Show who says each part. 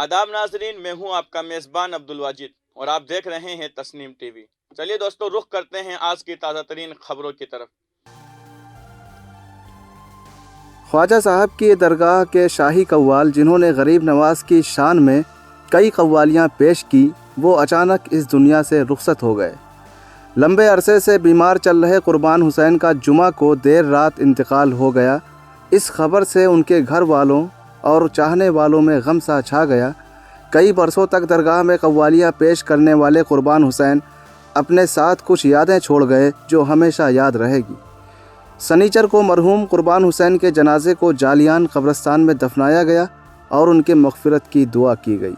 Speaker 1: आदाब नाजरीन, मैं हूं आपका मेज़बान अब्दुल वाजिद और आप देख रहे हैं तस्नीम टीवी। चलिए दोस्तों, रुख करते हैं आज की ताज़ा तरीन खबरों की तरफ।
Speaker 2: ख्वाजा साहब की दरगाह के शाही कव्वाल जिन्होंने गरीब नवाज की शान में कई कव्वालियाँ पेश की, वो अचानक इस दुनिया से रुखसत हो गए। लंबे अरसे से बीमार चल रहे कुर्बान हुसैन का जुमा को देर रात इंतकाल हो गया। इस खबर से उनके घर वालों और चाहने वालों में गम सा छा गया। कई बरसों तक दरगाह में कव्वालियाँ पेश करने वाले कुर्बान हुसैन अपने साथ कुछ यादें छोड़ गए जो हमेशा याद रहेगी। शनिचर को मरहूम कुर्बान हुसैन के जनाजे को जालियान कब्रिस्तान में दफनाया गया और उनके मग़फ़िरत की दुआ की गई।